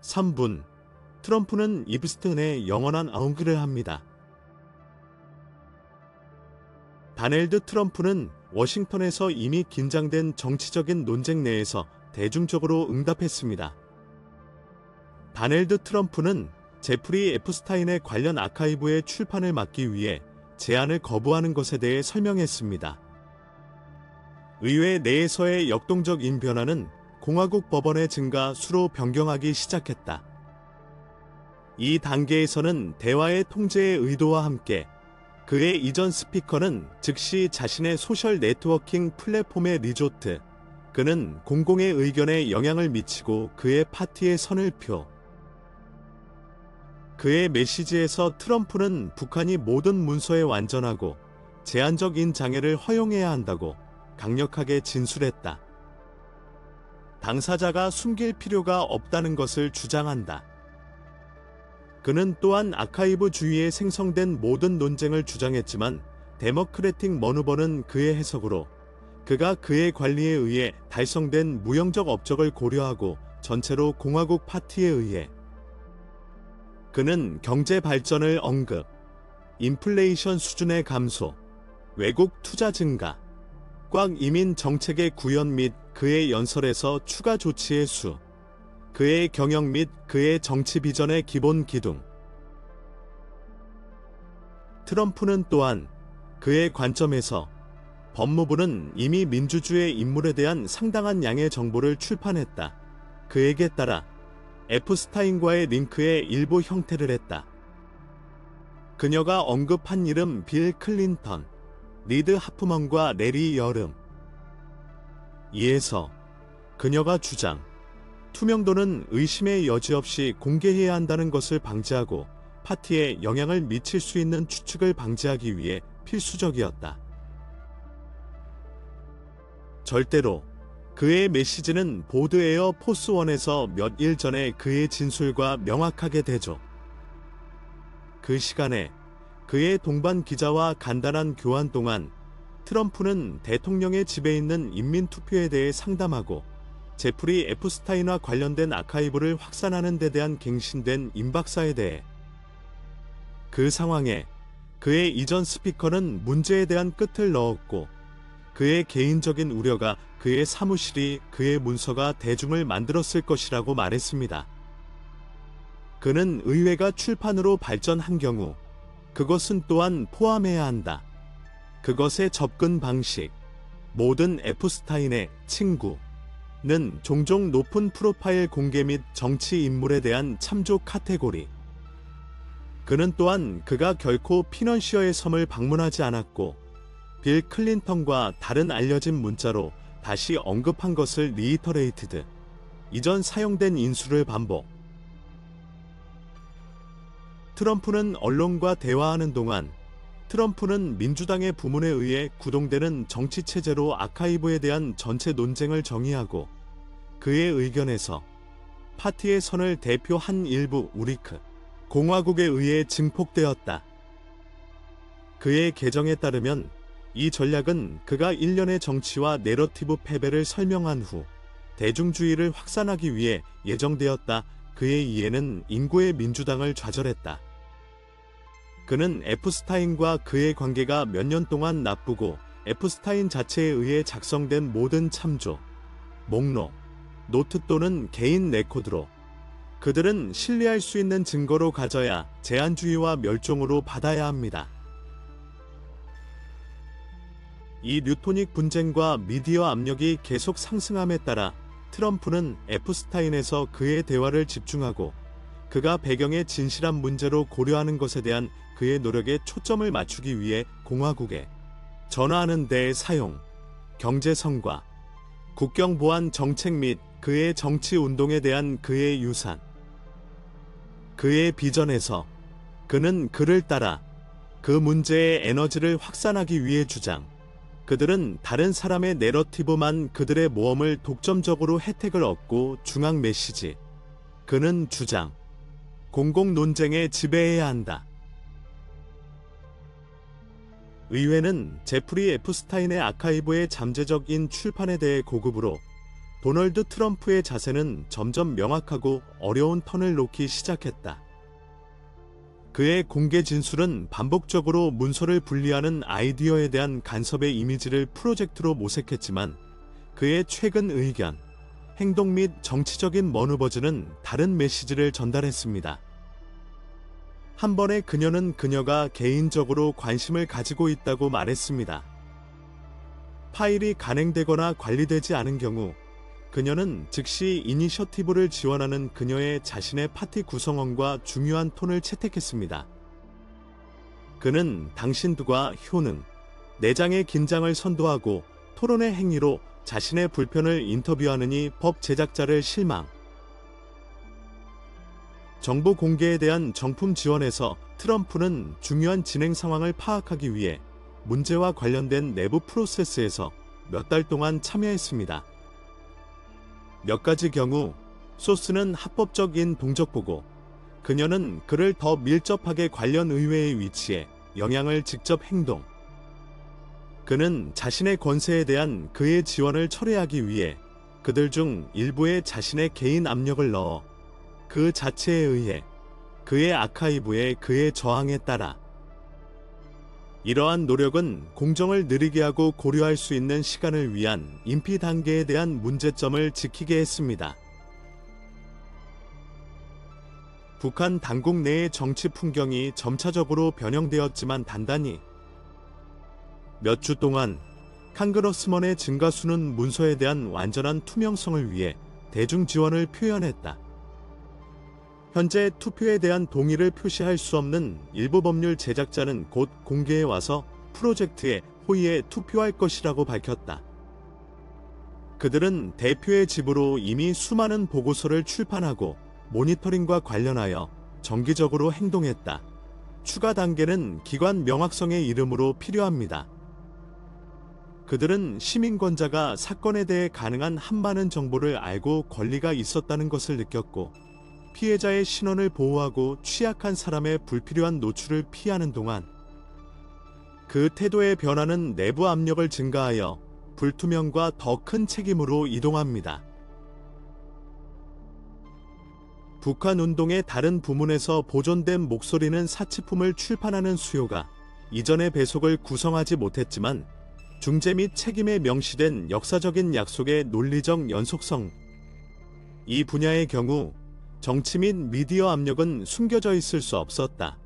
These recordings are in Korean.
3분. 트럼프는 이브스턴에 영원한 엉그를 합니다. 다넬드 트럼프는 워싱턴에서 이미 긴장된 정치적인 논쟁 내에서 대중적으로 응답했습니다. 다넬드 트럼프는 제프리 에프스타인의 관련 아카이브의 출판을 막기 위해 제안을 거부하는 것에 대해 설명했습니다. 의회 내에서의 역동적인 변화는 공화국 법원의 증가 수로 변경하기 시작했다. 이 단계에서는 대화의 통제의 의도와 함께 그의 이전 스피커는 즉시 자신의 소셜 네트워킹 플랫폼의 리조트, 그는 공공의 의견에 영향을 미치고 그의 파티의 선을 표. 그의 메시지에서 트럼프는 북한이 모든 문서에 완전하고 제한적인 장애를 허용해야 한다고 강력하게 진술했다. 당사자가 숨길 필요가 없다는 것을 주장한다. 그는 또한 아카이브주의에 생성된 모든 논쟁을 주장했지만 데모크래틱 머누버는 그의 해석으로 그가 그의 관리에 의해 달성된 무형적 업적을 고려하고 전체로 공화국 파티에 의해 그는 경제 발전을 언급, 인플레이션 수준의 감소, 외국 투자 증가, 꽉 이민 정책의 구현 및 그의 연설에서 추가 조치의 수, 그의 경영 및 그의 정치 비전의 기본 기둥. 트럼프는 또한 그의 관점에서 법무부는 이미 민주주의 인물에 대한 상당한 양의 정보를 출판했다. 그에게 따라 에프스타인과의 링크의 일부 형태를 했다. 그녀가 언급한 이름 빌 클린턴, 리드 하프먼과 레리 여름. 이에서 그녀가 주장, 투명도는 의심의 여지 없이 공개해야 한다는 것을 방지하고 파티에 영향을 미칠 수 있는 추측을 방지하기 위해 필수적이었다. 절대로 그의 메시지는 보드 에어 포스 1에서 몇 일 전에 그의 진술과 명확하게 대조. 그 시간에 그의 동반 기자와 간단한 교환 동안 트럼프는 대통령의 집에 있는 인민투표에 대해 상담하고 제프리 에프스타인과 관련된 아카이브를 확산하는 데 대한 갱신된 임박사에 대해 그 상황에 그의 이전 스피커는 문제에 대한 끝을 넣었고 그의 개인적인 우려가 그의 사무실이 그의 문서가 대중을 만들었을 것이라고 말했습니다. 그는 의회가 출판으로 발전한 경우 그것은 또한 포함해야 한다. 그것의 접근 방식, 모든 에프스타인의 친구는 종종 높은 프로파일 공개 및 정치 인물에 대한 참조 카테고리. 그는 또한 그가 결코 피넌시어의 섬을 방문하지 않았고 빌 클린턴과 다른 알려진 문자로 다시 언급한 것을 리이터레이트드. 이전 사용된 인수를 반복. 트럼프는 언론과 대화하는 동안 트럼프는 민주당의 부문에 의해 구동되는 정치체제로 아카이브에 대한 전체 논쟁을 정의하고 그의 의견에서 파티의 선을 대표한 일부 우리크 공화국에 의해 증폭되었다. 그의 계정에 따르면 이 전략은 그가 일련의 정치와 내러티브 패배를 설명한 후 대중주의를 확산하기 위해 예정되었다. 그의 이해는 인구의 민주당을 좌절했다. 그는 에프스타인과 그의 관계가 몇 년 동안 나쁘고 에프스타인 자체에 의해 작성된 모든 참조, 목록, 노트 또는 개인 레코드로 그들은 신뢰할 수 있는 증거로 가져야 제한주의와 멸종으로 받아야 합니다. 이 뉴토닉 분쟁과 미디어 압력이 계속 상승함에 따라 트럼프는 에프스타인에서 그의 대화를 집중하고 그가 배경의 진실한 문제로 고려하는 것에 대한 그의 노력에 초점을 맞추기 위해 공화국에 전화하는 데의 사용, 경제 성과, 국경 보안 정책 및 그의 정치 운동에 대한 그의 유산, 그의 비전에서 그는 그를 따라 그 문제의 에너지를 확산하기 위해 주장. 그들은 다른 사람의 내러티브만 그들의 모험을 독점적으로 혜택을 얻고 중앙 메시지. 그는 주장. 공공 논쟁에 지배해야 한다. 의회는 제프리 에프스타인의 아카이브의 잠재적인 출판에 대해 고급으로 도널드 트럼프의 자세는 점점 명확하고 어려운 턴을 놓기 시작했다. 그의 공개 진술은 반복적으로 문서를 분리하는 아이디어에 대한 간섭의 이미지를 프로젝트로 모색했지만 그의 최근 의견, 행동 및 정치적인 머누버즈는 다른 메시지를 전달했습니다. 한 번에 그녀는 그녀가 개인적으로 관심을 가지고 있다고 말했습니다. 파일이 간행되거나 관리되지 않은 경우 그녀는 즉시 이니셔티브를 지원하는 그녀의 자신의 파티 구성원과 중요한 톤을 채택했습니다. 그는 당신들과 효능, 내장의 긴장을 선도하고 토론의 행위로 자신의 불편을 인터뷰하느니 법 제작자를 실망. 정보 공개에 대한 정품 지원에서 트럼프는 중요한 진행 상황을 파악하기 위해 문제와 관련된 내부 프로세스에서 몇 달 동안 참여했습니다. 몇 가지 경우 소스는 합법적인 동적보고 그녀는 그를 더 밀접하게 관련 의회에 위치해 영향을 직접 행동. 그는 자신의 권세에 대한 그의 지원을 철회하기 위해 그들 중 일부에 자신의 개인 압력을 넣어 그 자체에 의해 그의 아카이브에 그의 저항에 따라 이러한 노력은 공정을 느리게 하고 고려할 수 있는 시간을 위한 인피 단계에 대한 문제점을 지키게 했습니다. 북한 당국 내의 정치 풍경이 점차적으로 변형되었지만 단단히 몇 주 동안 컨그레스먼의 증가수는 문서에 대한 완전한 투명성을 위해 대중 지원을 표현했다. 현재 투표에 대한 동의를 표시할 수 없는 일부 법률 제작자는 곧 공개에 와서 프로젝트에 호의에 투표할 것이라고 밝혔다. 그들은 대표의 집으로 이미 수많은 보고서를 출판하고 모니터링과 관련하여 정기적으로 행동했다. 추가 단계는 기관 명확성의 이름으로 필요합니다. 그들은 시민권자가 사건에 대해 가능한 한 많은 정보를 알고 권리가 있었다는 것을 느꼈고 피해자의 신원을 보호하고 취약한 사람의 불필요한 노출을 피하는 동안 그 태도의 변화는 내부 압력을 증가하여 불투명과 더 큰 책임으로 이동합니다. 북한 운동의 다른 부문에서 보존된 목소리는 사치품을 출판하는 수요가 이전의 배속을 구성하지 못했지만 중재 및 책임에 명시된 역사적인 약속의 논리적 연속성. 이 분야의 경우 정치 및 미디어 압력은 숨겨져 있을 수 없었다.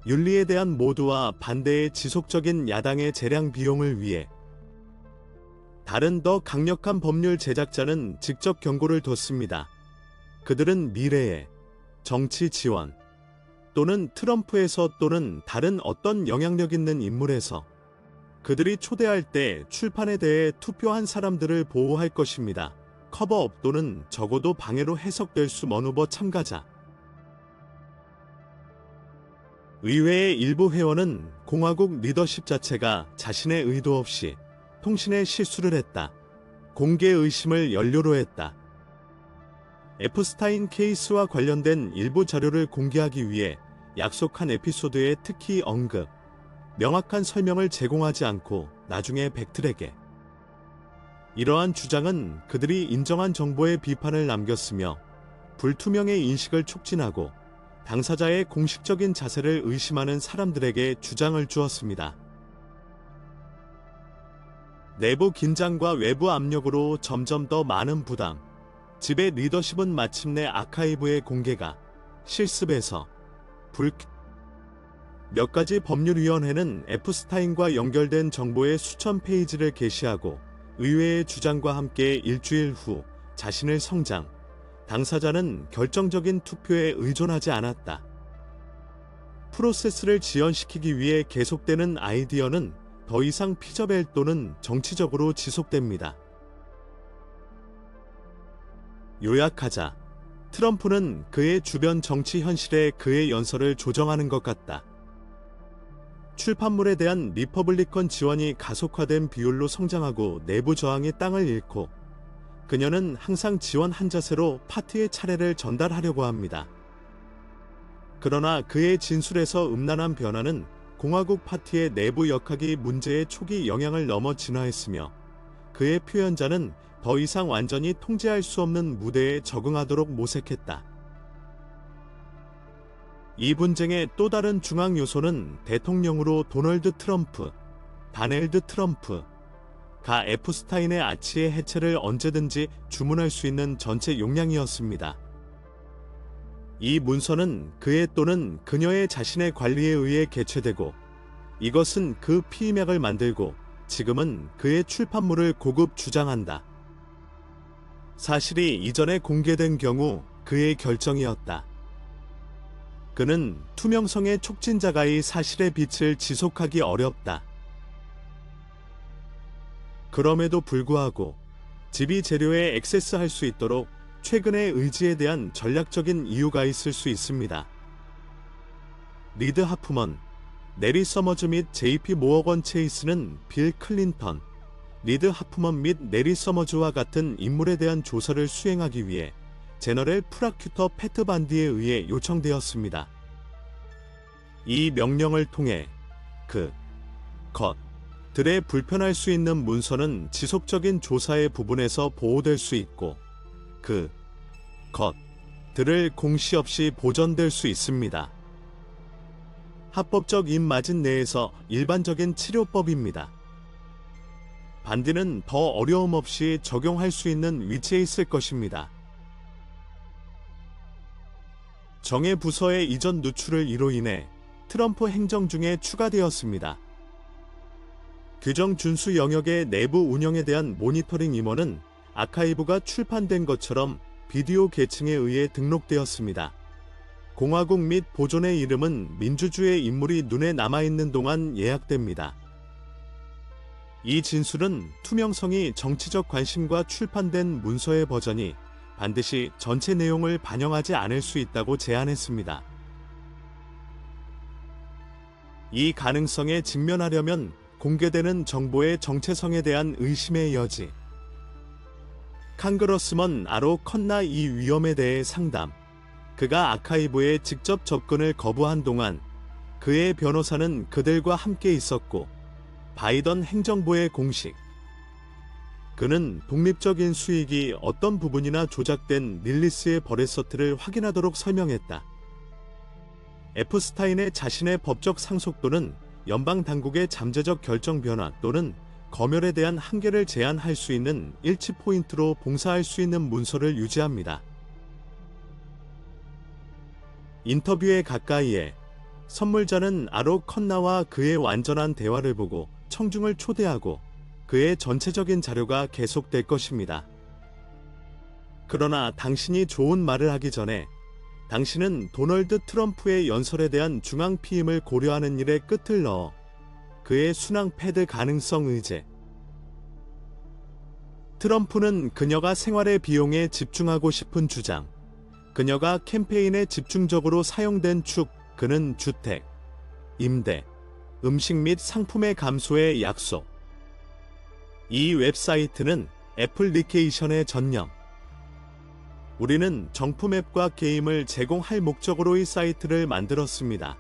윤리에 대한 모두와 반대의 지속적인 야당의 재량 비용을 위해 다른 더 강력한 법률 제작자는 직접 경고를 뒀습니다. 그들은 미래에 정치 지원 또는 트럼프에서 또는 다른 어떤 영향력 있는 인물에서 그들이 초대할 때 출판에 대해 투표한 사람들을 보호할 것입니다. 커버업 또는 적어도 방해로 해석될 수 머누버 참가자. 의회의 일부 회원은 공화국 리더십 자체가 자신의 의도 없이 통신에 실수를 했다. 공개 의심을 연료로 했다. 에프스타인 케이스와 관련된 일부 자료를 공개하기 위해 약속한 에피소드에 특히 언급, 명확한 설명을 제공하지 않고 나중에 백트랙에 이러한 주장은 그들이 인정한 정보의 비판을 남겼으며 불투명의 인식을 촉진하고 당사자의 공식적인 자세를 의심하는 사람들에게 주장을 주었습니다. 내부 긴장과 외부 압력으로 점점 더 많은 부담, 집의 리더십은 마침내 아카이브의 공개가 실습에서 몇 가지 법률위원회는 에프스타인과 연결된 정보의 수천 페이지를 게시하고 의회의 주장과 함께 일주일 후 자신을 성장, 당사자는 결정적인 투표에 의존하지 않았다. 프로세스를 지연시키기 위해 계속되는 아이디어는 더 이상 피저벨 또는 정치적으로 지속됩니다. 요약하자, 트럼프는 그의 주변 정치 현실에 그의 연설을 조정하는 것 같다. 출판물에 대한 리퍼블리컨 지원이 가속화된 비율로 성장하고 내부 저항이 땅을 잃고 그녀는 항상 지원 한 자세로 파티의 차례를 전달하려고 합니다. 그러나 그의 진술에서 음란한 변화는 공화국 파티의 내부 역학이 문제의 초기 영향을 넘어 진화했으며 그의 표현자는 더 이상 완전히 통제할 수 없는 무대에 적응하도록 모색했다. 이 분쟁의 또 다른 중앙 요소는 대통령으로 도널드 트럼프, 다넬드 트럼프, 가 에프스타인의 아치의 해체를 언제든지 주문할 수 있는 전체 용량이었습니다. 이 문서는 그의 또는 그녀의 자신의 관리에 의해 개최되고, 이것은 그 피임약을 만들고 지금은 그의 출판물을 고급 주장한다. 사실이 이전에 공개된 경우 그의 결정이었다. 그는 투명성의 촉진자가이 사실의 빛을 지속하기 어렵다. 그럼에도 불구하고 지비 재료에 액세스할 수 있도록 최근의 의지에 대한 전략적인 이유가 있을 수 있습니다. 리드 하프먼, 내리 서머즈 및 JP 모어건 체이스는 빌 클린턴, 리드 하프먼 및 내리 서머즈와 같은 인물에 대한 조사를 수행하기 위해 제너럴 프라큐터 패트 반디에 의해 요청되었습니다. 이 명령을 통해 것들의 불편할 수 있는 문서는 지속적인 조사의 부분에서 보호될 수 있고 것들을 공시 없이 보존될 수 있습니다. 합법적 입마진 내에서 일반적인 치료법입니다. 반디는 더 어려움 없이 적용할 수 있는 위치에 있을 것입니다. 정예 부서의 이전 누출을 이로 인해 트럼프 행정 중에 추가되었습니다. 규정 준수 영역의 내부 운영에 대한 모니터링 임원은 아카이브가 출판된 것처럼 비디오 계층에 의해 등록되었습니다. 공화국 및 보존의 이름은 민주주의 인물이 눈에 남아있는 동안 예약됩니다. 이 진술은 투명성이 정치적 관심과 출판된 문서의 버전이 반드시 전체 내용을 반영하지 않을 수 있다고 제안했습니다. 이 가능성에 직면하려면 공개되는 정보의 정체성에 대한 의심의 여지, 칸그러스먼 아로 컨나 이 위험에 대해 상담, 그가 아카이브에 직접 접근을 거부한 동안 그의 변호사는 그들과 함께 있었고, 바이든 행정부의 공식, 그는 독립적인 수익이 어떤 부분이나 조작된 릴리스의 버레서트를 확인하도록 설명했다. 에프스타인의 자신의 법적 상속도는 연방 당국의 잠재적 결정 변화 또는 검열에 대한 한계를 제한할 수 있는 일치 포인트로 봉사할 수 있는 문서를 유지합니다. 인터뷰의 가까이에 선물자는 아로 컨나와 그의 완전한 대화를 보고 청중을 초대하고 그의 전체적인 자료가 계속될 것입니다. 그러나 당신이 좋은 말을 하기 전에 당신은 도널드 트럼프의 연설에 대한 중앙 피임을 고려하는 일에 끝을 넣어 그의 순항 패드 가능성 의제. 트럼프는 그녀가 생활의 비용에 집중하고 싶은 주장, 그녀가 캠페인에 집중적으로 사용된 그는 주택, 임대, 음식 및 상품의 감소의 약속. 이 웹사이트는 애플리케이션의 전념. 우리는 정품 앱과 게임을 제공할 목적으로 이 사이트를 만들었습니다.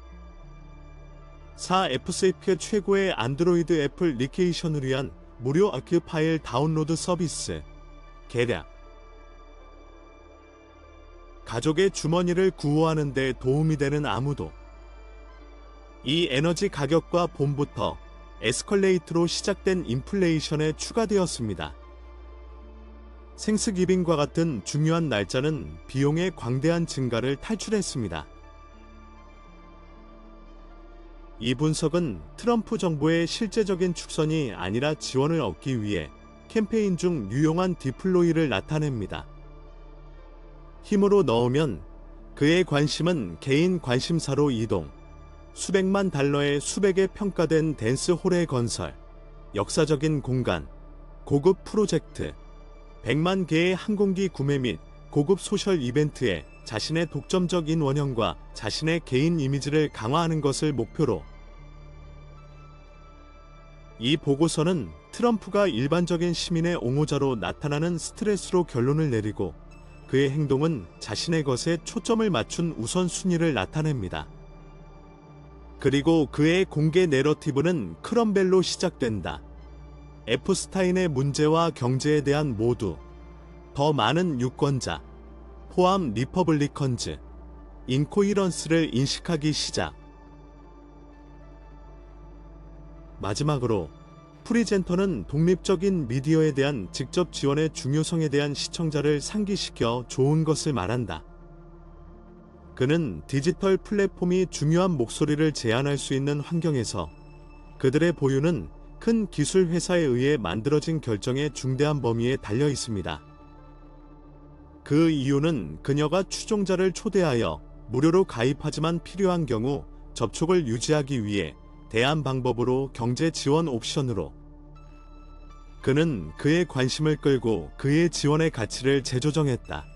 4Fsafe 최고의 안드로이드 애플리케이션을 위한 무료 아큐 파일 다운로드 서비스. 개략. 가족의 주머니를 구호하는 데 도움이 되는 아무도. 이 에너지 가격과 봄부터 에스컬레이트로 시작된 인플레이션에 추가되었습니다. 생스기빙과 같은 중요한 날짜는 비용의 광대한 증가를 탈출했습니다. 이 분석은 트럼프 정부의 실제적인 축선이 아니라 지원을 얻기 위해 캠페인 중 유용한 디플로이를 나타냅니다. 힘으로 넣으면 그의 관심은 개인 관심사로 이동, 수백만 달러의 수백에 평가된 댄스홀의 건설, 역사적인 공간, 고급 프로젝트, 100만 개의 항공기 구매 및 고급 소셜 이벤트에 자신의 독점적인 원형과 자신의 개인 이미지를 강화하는 것을 목표로. 이 보고서는 트럼프가 일반적인 시민의 옹호자로 나타나는 스트레스로 결론을 내리고 그의 행동은 자신의 것에 초점을 맞춘 우선순위를 나타냅니다. 그리고 그의 공개 내러티브는 크럼벨로 시작된다. 에프스타인의 문제와 경제에 대한 모두 더 많은 유권자, 포함 리퍼블리컨즈, 인코이런스를 인식하기 시작. 마지막으로 프리젠터는 독립적인 미디어에 대한 직접 지원의 중요성에 대한 시청자를 상기시켜 좋은 것을 말한다. 그는 디지털 플랫폼이 중요한 목소리를 제한할 수 있는 환경에서 그들의 보유는 큰 기술 회사에 의해 만들어진 결정의 중대한 범위에 달려 있습니다. 그 이유는 그녀가 추종자를 초대하여 무료로 가입하지만 필요한 경우 접촉을 유지하기 위해 대안 방법으로 경제 지원 옵션으로 그는 그의 관심을 끌고 그의 지원의 가치를 재조정했다.